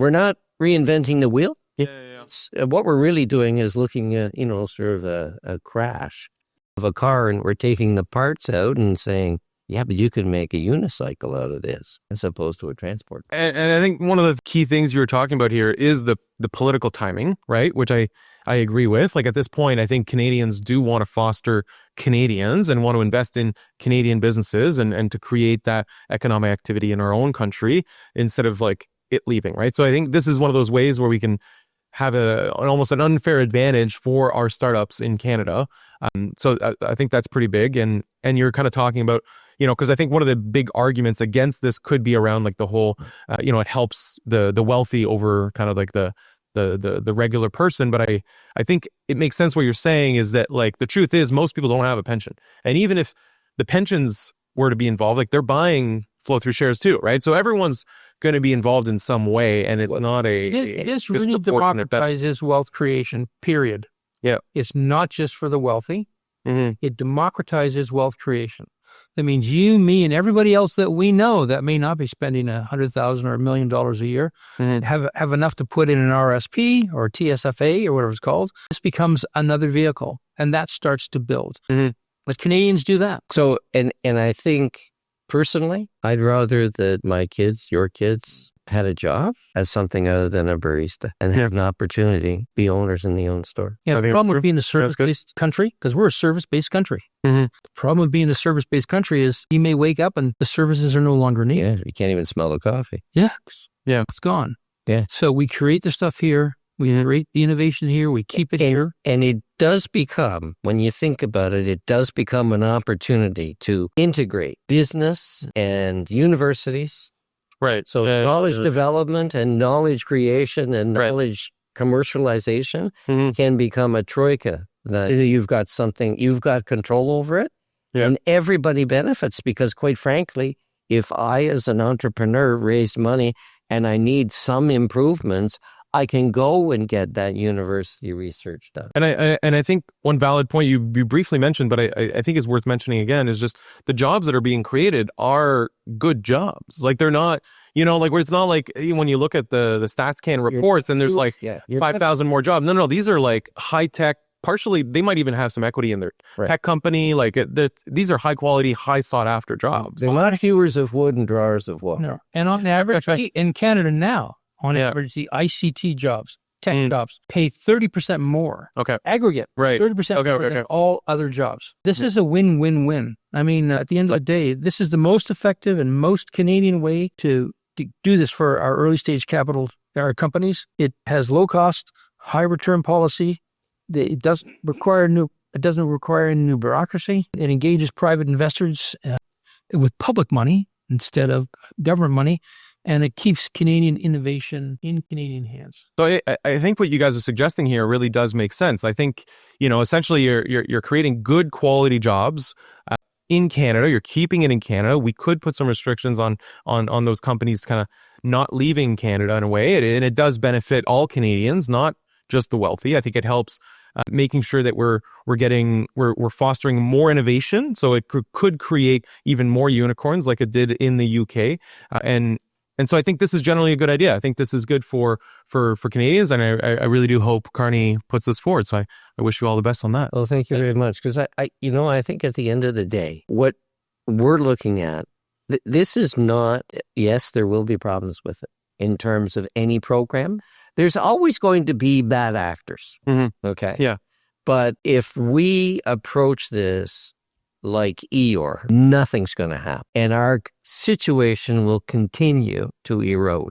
We're not reinventing the wheel. Yeah. What we're really doing is looking at, sort of a crash of a car, and we're taking the parts out and saying, yeah, but you could make a unicycle out of this as opposed to a transport. And I think one of the key things you were talking about here is the political timing, right? Which I agree with. Like at this point, I think Canadians do want to foster Canadians and want to invest in Canadian businesses and to create that economic activity in our own country instead of like it leaving, right? So I think this is one of those ways where we can have almost an unfair advantage for our startups in Canada. So I think that's pretty big. And you're kind of talking about, because I think one of the big arguments against this could be around like the whole, it helps the wealthy over kind of like the regular person. But I think it makes sense what you're saying is that like the truth is most people don't have a pension. And even if the pensions were to be involved, like they're buying flow through shares too, right? So everyone's going to be involved in some way, and it's not This really democratizes wealth creation, period. Yeah. It's not just for the wealthy. Mm-hmm. It democratizes wealth creation. That means you, me, and everybody else that we know that may not be spending $100,000 or $1 million a year have enough to put in an RSP or TSFA or whatever it's called. This becomes another vehicle, and that starts to build. Mm-hmm. But Canadians do that. So, and I think personally, I'd rather that my kids, your kids, had a job as something other than a barista and have an opportunity, be owners in the own store. Yeah, the problem with being a service-based country, because we're a service-based country. Mm-hmm. The problem with being a service-based country is you may wake up and the services are no longer needed. Yeah, you can't even smell the coffee. Yeah. It's gone. Yeah. So we create the stuff here. We create the innovation here. We keep it here. And it does become, when you think about it, it does become an opportunity to integrate business and universities. Right. So knowledge development and knowledge creation and knowledge commercialization can become a troika. That you've got control over it, and everybody benefits because, quite frankly, if I as an entrepreneur raise money and I need some improvements, I can go and get that university research done. And I think one valid point you briefly mentioned, but I think is worth mentioning again, is just the jobs that are being created are good jobs. Like they're not, like where it's not like when you look at the StatsCan reports and there's like 5,000 more jobs. No, these are like high tech. Partially, they might even have some equity in their tech company. Like these are high quality, high sought after jobs. They're not hewers of wood and drawers of wood. No. And on average, in Canada now, on average, the ICT jobs, tech jobs, pay 30% more. Okay. Aggregate. Right. 30% more than all other jobs. This is a win-win-win. I mean, at the end of the day, this is the most effective and most Canadian way to do this for our early stage capital, our companies. It has low cost, high return policy. It doesn't require any new bureaucracy. It engages private investors with public money instead of government money. And it keeps Canadian innovation in Canadian hands. So I think what you guys are suggesting here really does make sense. I think, essentially you're creating good quality jobs in Canada. You're keeping it in Canada. We could put some restrictions on those companies kind of not leaving Canada in a way. And it does benefit all Canadians, not just the wealthy. I think it helps making sure that we're fostering more innovation. So it could create even more unicorns like it did in the UK. And so I think this is generally a good idea. I think this is good for Canadians, and I really do hope Carney puts this forward. So I wish you all the best on that. Well, thank you very much. Because I think at the end of the day, what we're looking at, this is not, yes, there will be problems with it in terms of any program. There's always going to be bad actors. Mm-hmm. Okay. Yeah. But if we approach this like Eeyore, nothing's going to happen. And our situation will continue to erode.